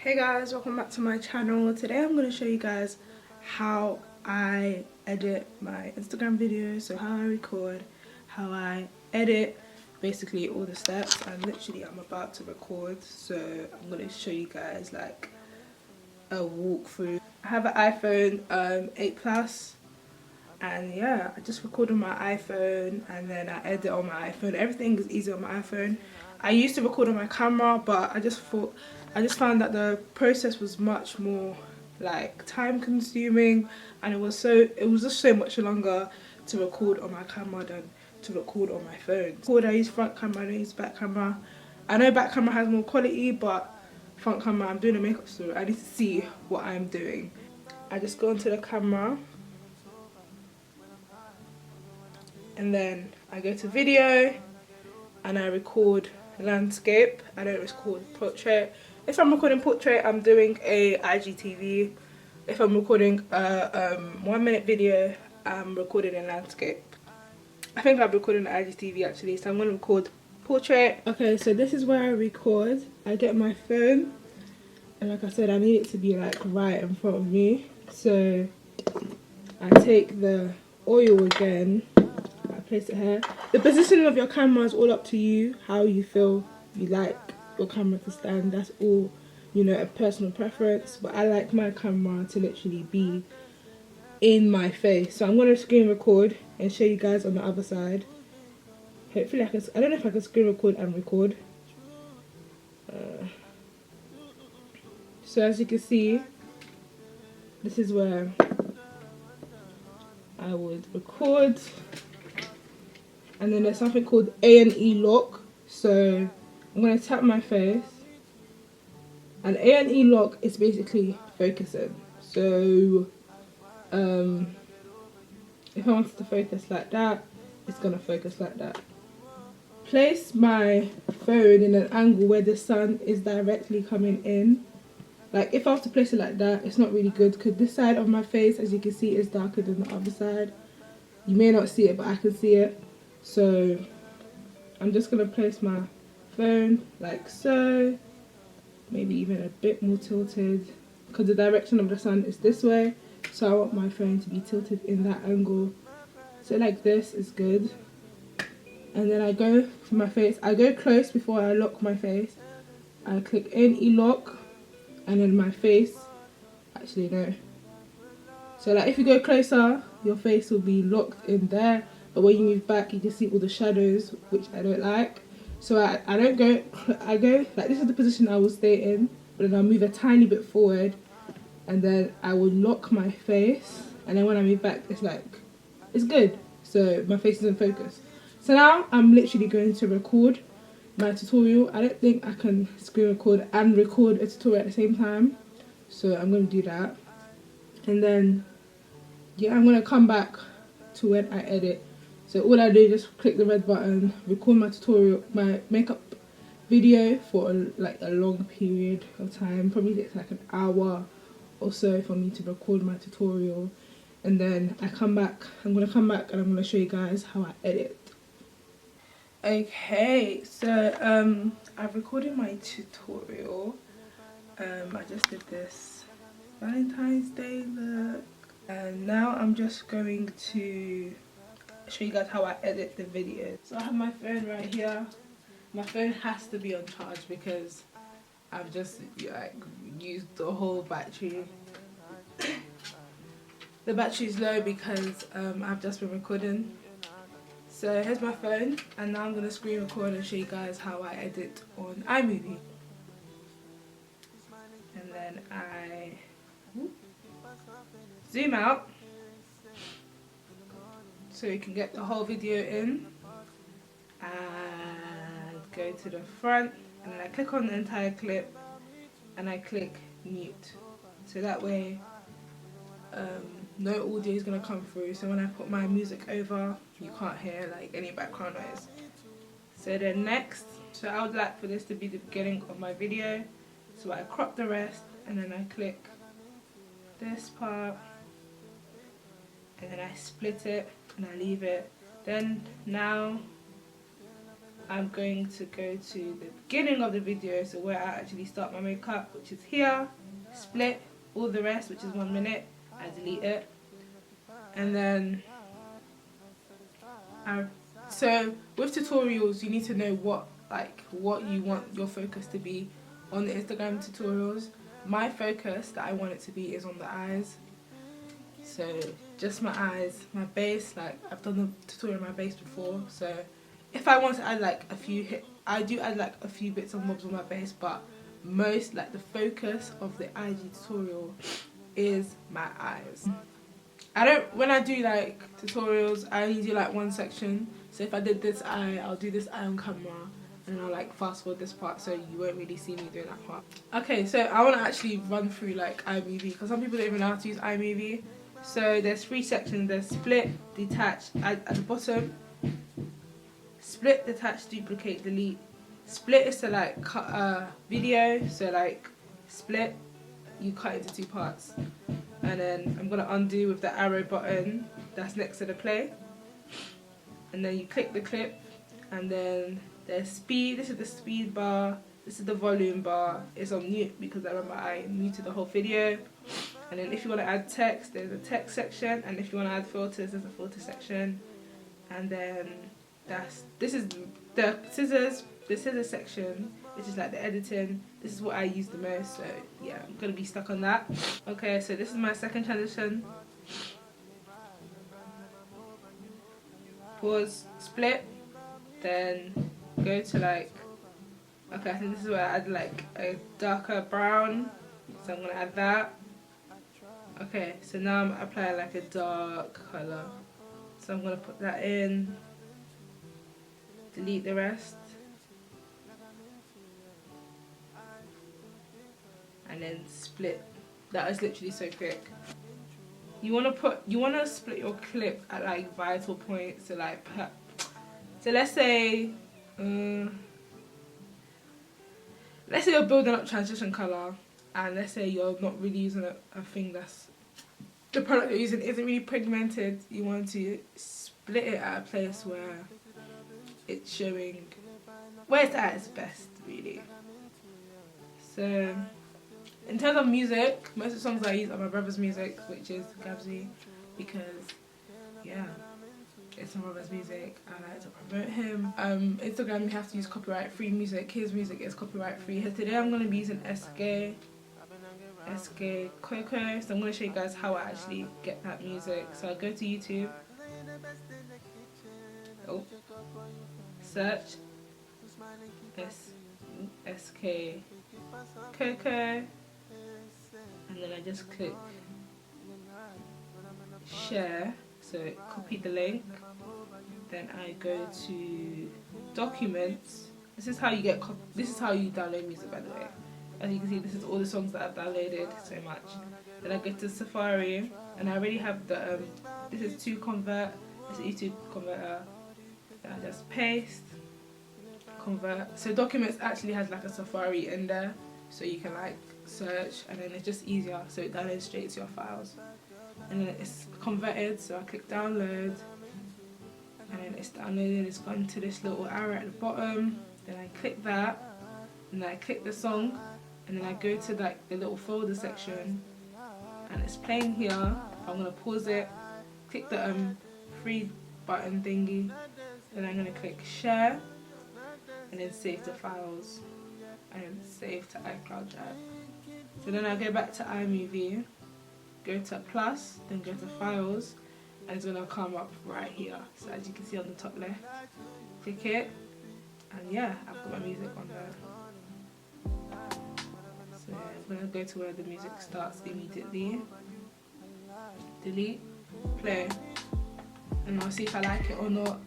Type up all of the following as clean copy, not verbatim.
Hey guys, welcome back to my channel. Today I'm going to show you guys how I edit my Instagram videos, so how I record, how I edit, basically all the steps. And literally I'm about to record, so I'm going to show you guys like a walkthrough. I have an iPhone 8 Plus, and yeah, I just record on my iPhone and then I edit on my iPhone. Everything is easy on my iPhone. I used to record on my camera, but I just found that the process was much more like time consuming, and it was just so much longer to record on my camera than to record on my phone. I use front camera, I don't use back camera. I know back camera has more quality, but front camera, I'm doing a makeup tutorial, I need to see what I'm doing. I just go into the camera and then I go to video and I record landscape. I don't record portrait. If I'm recording portrait, I'm doing a IGTV. If I'm recording a 1 minute video, I'm recording a landscape. I think I'm recording an IGTV actually, so I'm going to record portrait. Okay, so this is where I record. I get my phone, and like I said, I need it to be like right in front of me. So I take the oil again, I place it here. The positioning of your camera is all up to you, how you feel you like your camera to stand. That's all, you know, a personal preference, but I like my camera to literally be in my face. So I'm going to screen record and show you guys on the other side. Hopefully I don't know if I can screen record and record. So as you can see, this is where I would record, and then there's something called A&E lock. So I'm going to tap my face, and A&E lock is basically focusing. So if I wanted to focus like that, it's going to focus like that. Place my phone in an angle where the sun is directly coming in. Like if I was to place it like that, it's not really good because this side of my face, as you can see, is darker than the other side. You may not see it, but I can see it. So I'm just going to place my phone like so, maybe even a bit more tilted because the direction of the sun is this way, so I want my phone to be tilted in that angle. So like this is good. And then I go to my face, I go close before I lock my face. I click A&E lock, and then my face, actually no, so like if you go closer, your face will be locked in there, but when you move back you can see all the shadows, which I don't like. So I don't go, I go like this is the position I will stay in, but then I'll move a tiny bit forward, and then I will lock my face, and then when I move back it's like, it's good. So my face is in focus. So now I'm literally going to record my tutorial. I don't think I can screen record and record a tutorial at the same time, so I'm going to do that. And then yeah, I'm going to come back to when I edit. So all I do is just click the red button, record my tutorial, my makeup video for like a long period of time. Probably takes like an hour or so for me to record my tutorial. And then I come back, I'm going to come back and I'm going to show you guys how I edit. Okay, so I've recorded my tutorial. I just did this Valentine's Day look, and now I'm just going to show you guys how I edit the video. So I have my phone right here. My phone has to be on charge because I've just like used the whole battery. The battery's low because I've just been recording. So here's my phone, and now I'm going to screen record and show you guys how I edit on iMovie. And then I zoom out so you can get the whole video in, and go to the front, and then I click on the entire clip and I click mute, so that way no audio is going to come through, so when I put my music over you can't hear like any background noise. So then next, so I would like for this to be the beginning of my video, so I crop the rest and then I click this part and then I split it and I leave it. Then now I'm going to go to the beginning of the video, so where I actually start my makeup, which is here. Split all the rest, which is 1 minute. I delete it, and then so with tutorials, you need to know what you want your focus to be on the Instagram tutorials. My focus that I want it to be is on the eyes. So just my eyes, my base. Like I've done the tutorial on my base before. So if I want to add like a few I do add like a few bits and bobs on my base, but most like the focus of the IG tutorial is my eyes. When I do like tutorials, I only do like one section. So if I did this eye, I'll do this eye on camera, and I'll like fast forward this part, so you won't really see me doing that part. Okay, so I want to actually run through like iMovie, because some people don't even know how to use iMovie. So there's 3 sections. There's split, detach at the bottom. Split, detach, duplicate, delete. Split is to like cut a video, so like split, you cut into 2 parts. And then I'm going to undo with the arrow button that's next to the play. And then you click the clip, and then there's speed. This is the speed bar. This is the volume bar. It's on mute because I remember I muted the whole video. And then if you want to add text, there's a text section. And if you want to add filters, there's a filter section. And then this is the scissors section, which is like the editing. This is what I use the most, so yeah, I'm gonna be stuck on that. Okay, so this is my second transition. Pause, split, then go to like, okay, I think this is where I add like a darker brown, so I'm gonna add that. Okay, so now I'm applying like a dark colour, so I'm gonna put that in, delete the rest, and then split. That is literally so quick. You wanna split your clip at like vital points. So like, so let's say you're building up transition color, and let's say you're not really using a thing that's, the product you're using isn't really pigmented. You want to split it at a place where it's showing, where it's at its best, really. So in terms of music, most of the songs I use are my brother's music, which is Gabsy, because yeah, it's my brother's music. I like to promote him. Instagram, you have to use copyright-free music. His music is copyright-free. Today I'm going to be using SK Coco, so I'm going to show you guys how I actually get that music. So I go to YouTube, search SK Coco, and then I just click share, so copy the link. Then I go to documents. This is how you download music, by the way. As you can see, this is all the songs that I've downloaded so much. Then I go to Safari, and I already have the this is to convert. This is YouTube converter. Then I just paste, convert. So documents actually has like a Safari in there, so you can like search, and then it's just easier, so it downloads straight to your files. And then it's converted, so I click download, and then it's downloaded. It's gone to this little arrow at the bottom. Then I click that, and then I click the song, and then I go to like the little folder section, and it's playing here. I'm gonna pause it, click the free button thingy, then I'm gonna click share, and then save to files, and then save to iCloud Drive. So then I go back to iMovie, go to plus, then go to files, and it's gonna come up right here. So as you can see on the top left, click it, and yeah, I've got my music on there. So I'm gonna go to where the music starts immediately, delete, play, and I'll see if I like it or not.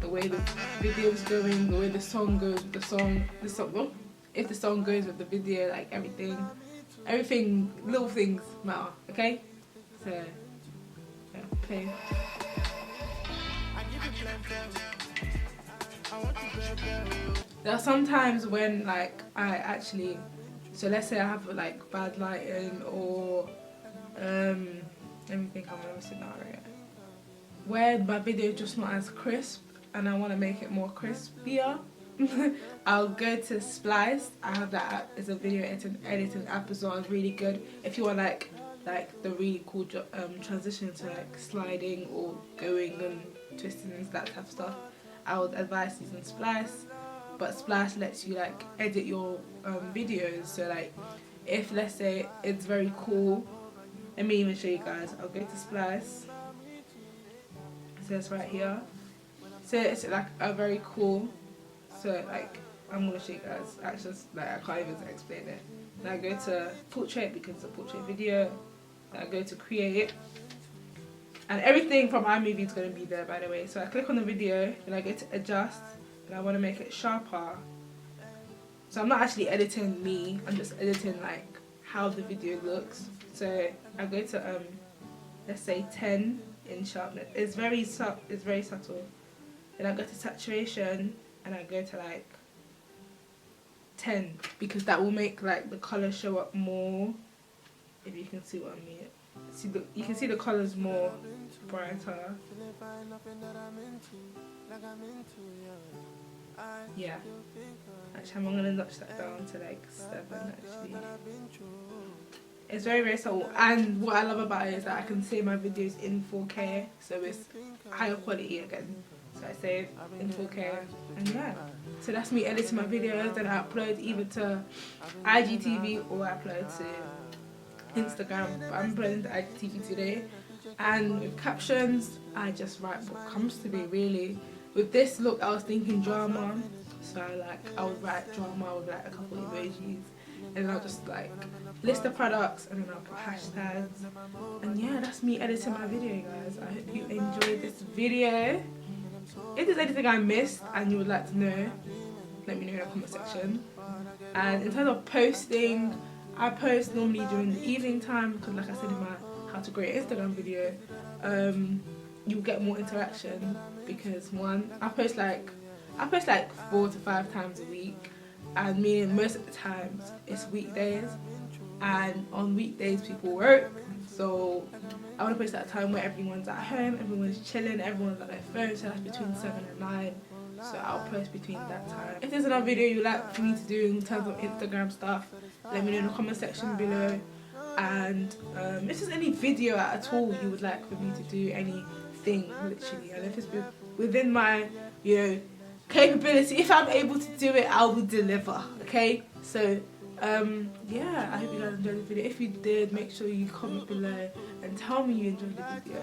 The way the video's going, the way the song goes with the song, if the song goes with the video, like everything, little things matter, okay? So, yeah, play. There are some times when like I actually, so let's say I have like bad lighting, or let me think, I'm gonna scenario where my video is just not as crisp. and I want to make it more crispier, I'll go to Splice. I have that app. It's a video editing app as well. It's really good if you want like the really cool transition to like sliding or going and twisting and that type of stuff. I would advise using Splice, but Splice lets you like edit your videos. So like if let's say it's very cool, let me even show you guys. I'll go to Splice. So it's right here. So it's like a very cool. So like I'm gonna show you guys. Actually, like I can't even explain it. Then I go to portrait because it's a portrait video. Then I go to create, and everything from iMovie is gonna be there, by the way. So I click on the video, and I go to adjust, and I want to make it sharper. So I'm not actually editing me. I'm just editing like how the video looks. So I go to let's say 10 in sharpness. It's very subtle. Then I go to saturation, and I go to like 10 because that will make like the color show up more. If you can see what I mean, you can see the colors more brighter. Yeah. Actually, I'm gonna notch that down to like 7. Actually, it's very subtle. And what I love about it is that I can save my videos in 4K, so it's higher quality again. So I save in 4K, and yeah. So that's me editing my videos, and I upload either to IGTV or I upload to Instagram. But I'm uploading to IGTV today. And with captions, I just write what comes to me really. With this look, I was thinking drama, so I would write drama with like a couple of emojis, and then I'll just like list the products, and then I'll put hashtags. And yeah, that's me editing my video, guys. I hope you enjoyed this video. If there's anything I missed and you would like to know, let me know in the comment section. And in terms of posting, I post normally during the evening time because, like I said in my how to create Instagram video, you'll get more interaction because one, I post like 4 to 5 times a week, and meaning most of the times it's weekdays, and on weekdays people work, so I want to post at a time where everyone's at home, everyone's chilling, everyone's at their phone, so that's between 7 and 9. So I'll post between that time. If there's another video you'd like for me to do in terms of Instagram stuff, let me know in the comment section below. And if there's any video at all you would like for me to do, anything literally, and if it's within my capability, if I'm able to do it, I will deliver. Okay, so yeah, I hope you guys enjoyed the video. If you did, make sure you comment below and tell me you enjoyed the video,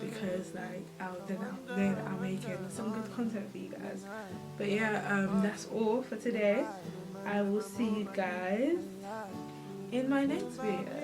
because like I'm making some good content for you guys. But yeah, that's all for today. I will see you guys in my next video.